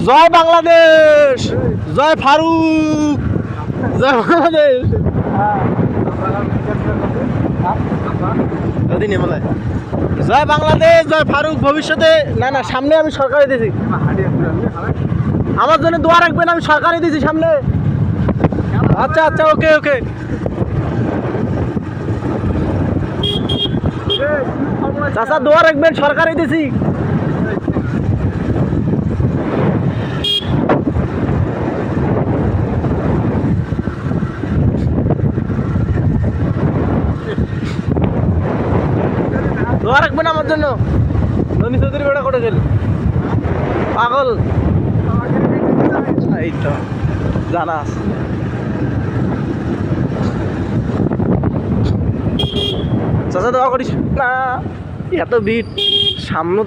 জয় বাংলাদেশ, জয় ফারুক, জয় বাংলাদেশ। জয় বাংলাদেশ, জয় ফারুক। ভবিষ্যতে না না, সামনে আমি সরকারি দিয়েছি, আমার জন্য দোয়া রাখবেন, আমি সরকারি দিয়েছি সামনে। আচ্ছা আচ্ছা, ওকে ওকে। চাচা দোয়া রাখবেন, সরকারি দিয়েছি। দোয়া রাখবেন আমার জন্য। ননী চৌধুরী বেড়া করে গেল পাগল। এই তো জানা আছে। চাচা দোয়া করিস না, এত ভিড় সামনে।